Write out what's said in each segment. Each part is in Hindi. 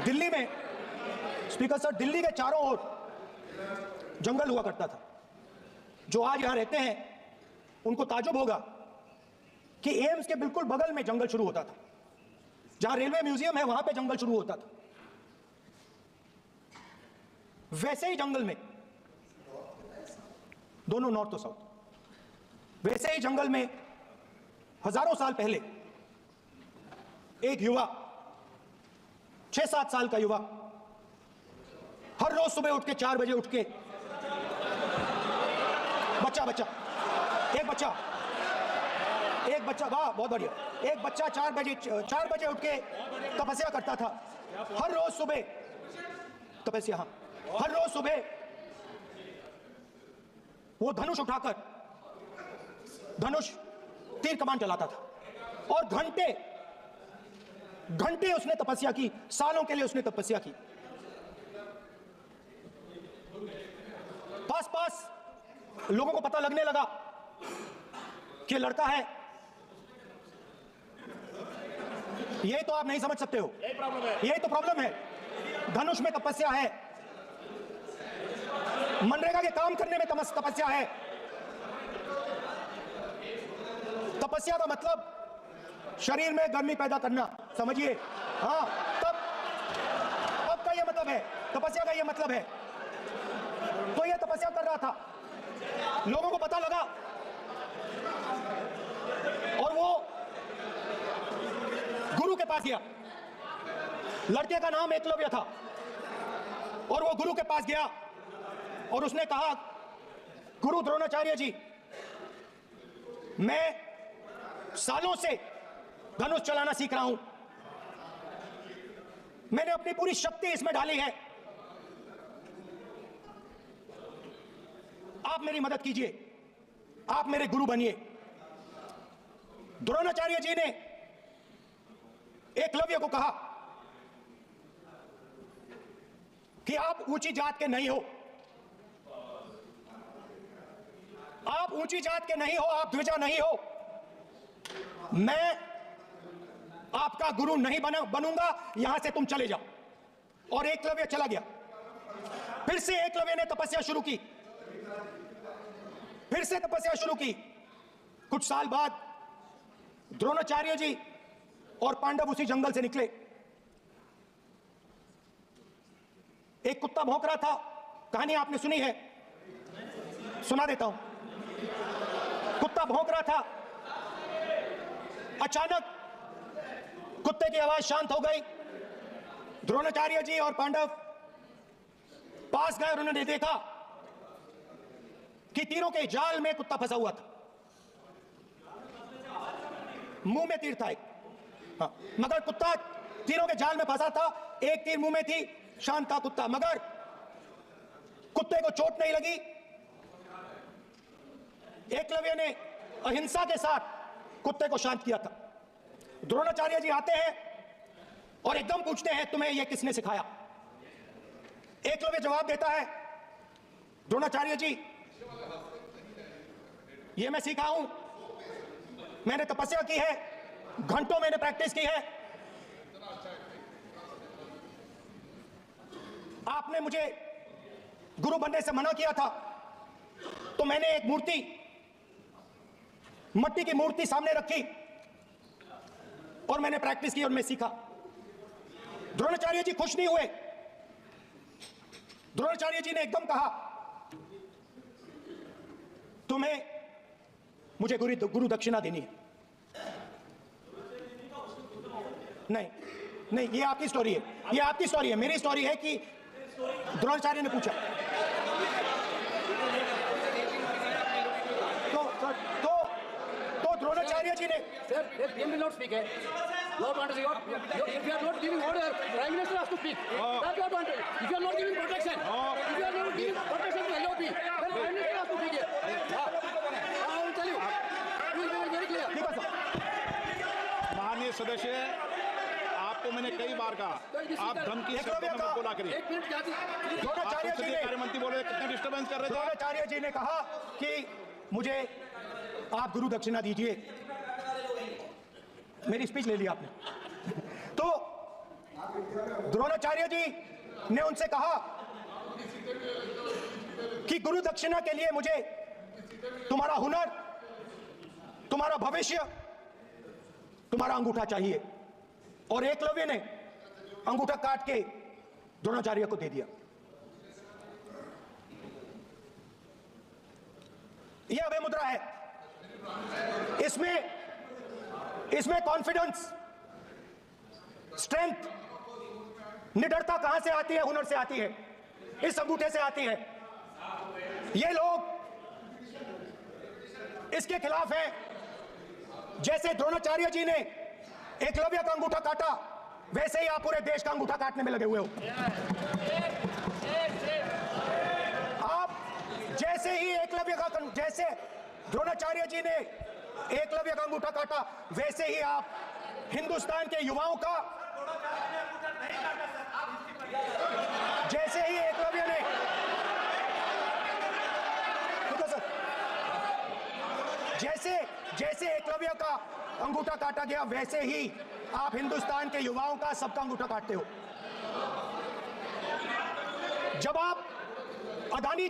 दिल्ली में, स्पीकर सर, दिल्ली के चारों ओर जंगल हुआ करता था। जो आज यहां रहते हैं उनको ताज्जुब होगा कि एम्स के बिल्कुल बगल में जंगल शुरू होता था। जहां रेलवे म्यूजियम है वहां पे जंगल शुरू होता था। वैसे ही जंगल में, दोनों नॉर्थ और साउथ, वैसे ही जंगल में हजारों साल पहले एक युवा, 6-7 साल का युवा, हर रोज सुबह उठ के 4 बजे उठ के, एक बच्चा, वाह बहुत बढ़िया, एक बच्चा 4 बजे उठ के तपस्या करता था। हर रोज सुबह तपस्या, हाँ, हर रोज सुबह वो धनुष उठाकर तीर कमान चलाता था और घंटे उसने तपस्या की, सालों के लिए उसने तपस्या की। पास लोगों को पता लगने लगा कि लड़का है। यही तो आप नहीं समझ सकते हो, यही तो प्रॉब्लम है। धनुष में तपस्या है, मनरेगा के काम करने में तपस्या है। तपस्या का मतलब शरीर में गर्मी पैदा करना, समझिए। हाँ, तब का ये मतलब है, तपस्या का ये मतलब है। तो ये तपस्या कर रहा था, लोगों को पता लगा और वो गुरु के पास गया। लड़के का नाम एकलव्य था और वो गुरु के पास गया और उसने कहा, गुरु द्रोणाचार्य जी, मैं सालों से धनुष चलाना सीख रहा हूं, मैंने अपनी पूरी शक्ति इसमें डाली है, आप मेरी मदद कीजिए, आप मेरे गुरु बनिए। द्रोणाचार्य जी ने एकलव्य को कहा कि आप ऊंची जात के नहीं हो, आप ऊंची जात के नहीं हो, आप द्विजा नहीं हो, मैं आपका गुरु नहीं बनूंगा, यहां से तुम चले जाओ। और एकलव्य चला गया। फिर से एकलव्य ने तपस्या शुरू की, फिर से तपस्या शुरू की। कुछ साल बाद द्रोणाचार्य जी और पांडव उसी जंगल से निकले। एक कुत्ता भौंक रहा था, कहानी आपने सुनी है, सुना देता हूं। कुत्ता भौंक रहा था, अचानक कुत्ते की आवाज शांत हो गई। द्रोणाचार्य जी और पांडव पास गए और उन्होंने देखा कि तीरों के जाल में कुत्ता फंसा हुआ था। मुंह में तीर था एक, हाँ, मगर कुत्ता तीरों के जाल में फंसा था, एक तीर मुंह में थी, शांत था कुत्ता, मगर कुत्ते को चोट नहीं लगी। एकलव्य ने अहिंसा के साथ कुत्ते को शांत किया था। द्रोणाचार्य जी आते हैं और एकदम पूछते हैं, तुम्हें यह किसने सिखाया? एकलव्य जवाब देता है, द्रोणाचार्य जी, यह मैं सीखा हूं, मैंने तपस्या की है, घंटों मैंने प्रैक्टिस की है। आपने मुझे गुरु बनने से मना किया था, तो मैंने एक मूर्ति, मट्टी की मूर्ति सामने रखी और मैंने प्रैक्टिस की और मैं सीखा। द्रोणाचार्य जी खुश नहीं हुए। द्रोणाचार्य जी ने एकदम कहा, तुम्हें मुझे गुरु दक्षिणा देनी है। नहीं, ये आपकी स्टोरी है, ये आपकी स्टोरी है। मेरी स्टोरी है कि द्रोणाचार्य ने पूछा, तो द्रोणाचार्य जी ने, Lord Wanted, if you are not giving order, Prime Minister has to speak. That's what Wanted. If you are not giving protection, if you are not giving protection to LOP, then Prime Minister has to speak here. I will tell you. We will be very clear. माननीय सदस्य, आपको मैंने कई बार कहा, आप धमकी से बोला करिए। एक मिनट, द्रोणाचार्य जी ने, कार्यमंत्री बोले कितना डिस्टर्बेंस कर रहे थे। द्रोणाचार्य जी ने कहा कि मुझे आप गुरु दक्षिणा दीजिए। मेरी स्पीच ले ली आपने। तो द्रोणाचार्य जी ने उनसे कहा कि गुरु दक्षिणा के लिए मुझे तुम्हारा हुनर, तुम्हारा भविष्य, तुम्हारा अंगूठा चाहिए। और एकलव्य ने अंगूठा काट के द्रोणाचार्य को दे दिया। यह अभय मुद्रा है। इसमें कॉन्फिडेंस, स्ट्रेंथ, निडरता कहां से आती है? हुनर से आती है, इस अंगूठे से आती है। ये लोग इसके खिलाफ हैं। जैसे द्रोणाचार्य जी ने एकलव्य का अंगूठा काटा, वैसे ही आप पूरे देश का अंगूठा काटने में लगे हुए हो। आप जैसे ही जैसे द्रोणाचार्य जी ने एकलव्य का अंगूठा काटा, वैसे ही आप हिंदुस्तान के युवाओं का, जैसे ही एकलव्य ने, जैसे एकलव्य का अंगूठा काटा गया, वैसे ही आप हिंदुस्तान के युवाओं का, सबका अंगूठा काटते हो। जब आप अदानी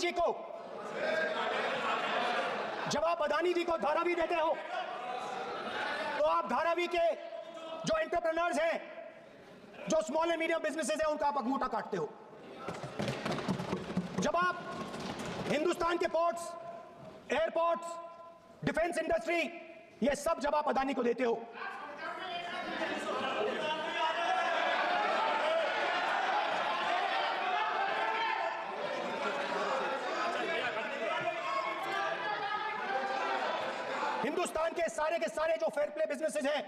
जी को धारावी देते हो, तो आप धारावी के जो एंटरप्रेन्योर्स हैं, जो स्मॉल एंड मीडियम बिजनेसेस हैं, उनका आप अंगूठा काटते हो। जब आप हिंदुस्तान के पोर्ट्स, एयरपोर्ट्स, डिफेंस इंडस्ट्री, ये सब जब आप अदानी को देते हो, हिंदुस्तान के सारे जो फेयर प्ले बिजनेसेस हैं,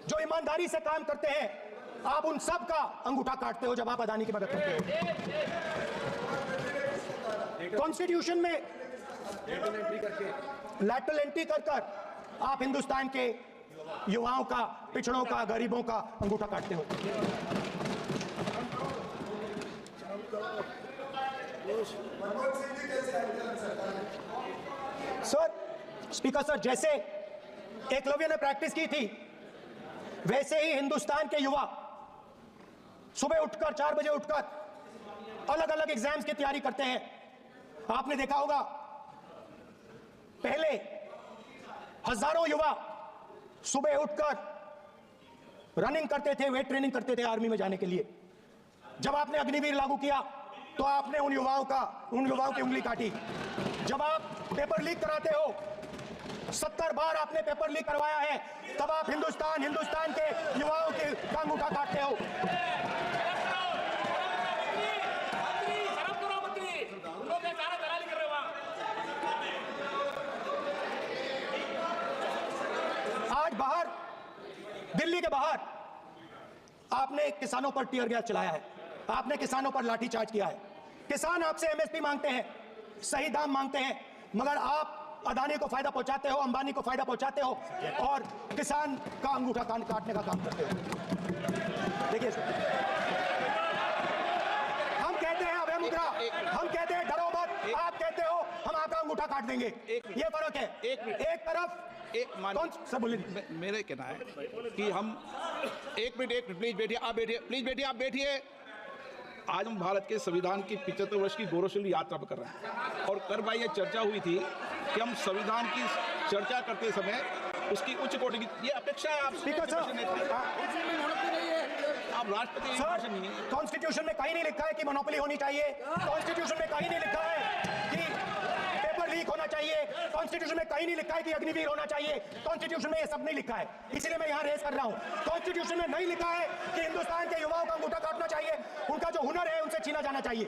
जो ईमानदारी से काम करते हैं, आप उन सब का अंगूठा काटते हो जब आप अदानी की मदद करते हो। कॉन्स्टिट्यूशन में लैटरल एंट्री कर आप हिंदुस्तान के युवाओं का, पिछड़ों का, गरीबों का अंगूठा काटते हो। सर, स्पीकर सर, जैसे एकलव्य ने प्रैक्टिस की थी, वैसे ही हिंदुस्तान के युवा सुबह उठकर 4 बजे उठकर अलग अलग एग्जाम्स की तैयारी करते हैं। आपने देखा होगा, पहले हजारों युवा सुबह उठकर रनिंग करते थे, वेट ट्रेनिंग करते थे आर्मी में जाने के लिए। जब आपने अग्निवीर लागू किया, तो आपने उन युवाओं की उंगली काटी। जब आप पेपर लीक कराते हो, 70 बार आपने पेपर लीक करवाया है, तब आप हिंदुस्तान के युवाओं के अंगूठा काटते हो। आज बाहर, दिल्ली के बाहर, आपने किसानों पर टीयर गैस चलाया है, आपने किसानों पर लाठीचार्ज किया है। किसान आपसे एमएसपी मांगते हैं, सही दाम मांगते हैं, मगर आप अदानी को फायदा पहुंचाते हो, अंबानी को फायदा पहुंचाते हो और किसान का अंगूठा काटने का काम करते हो। देखिए, हम कहते हैं अभय मुद्रा, हम कहते हैं डरो मत, आप कहते हो हम आपका अंगूठा काट देंगे। ये फर्क है। एक तरफ सब बोलिए। मेरे कहना है कि हम एक मिनट प्लीज बैठिए, आप बैठिए। आज हम भारत के संविधान की 75 वर्ष की गौरवशाली यात्रा पर कर रहे हैं, और कल भाई ये चर्चा हुई थी कि हम संविधान की चर्चा करते समय उसकी उच्च कोटि की ये अपेक्षा है। आप स्पीकर साहब, आप राष्ट्रपति नहीं है। कॉन्स्टिट्यूशन में कहीं नहीं लिखा है कि मोनोपोली होनी चाहिए। कॉन्स्टिट्यूशन में कहीं नहीं लिखा है कि पेपर लीक होना चाहिए। कॉन्स्टिट्यूशन में कहीं नहीं लिखा है कि अग्निवीर होना चाहिए। कॉन्स्टिट्यूशन में ये सब नहीं लिखा है, इसीलिए मैं यहाँ रेस कर रहा हूँ। कॉन्स्टिट्यूशन में नहीं लिखा है कि हिंदुस्तान के युवाओं का अंगूठा काटना चाहिए, उनका जो हुनर है उनसे छीना जाना चाहिए।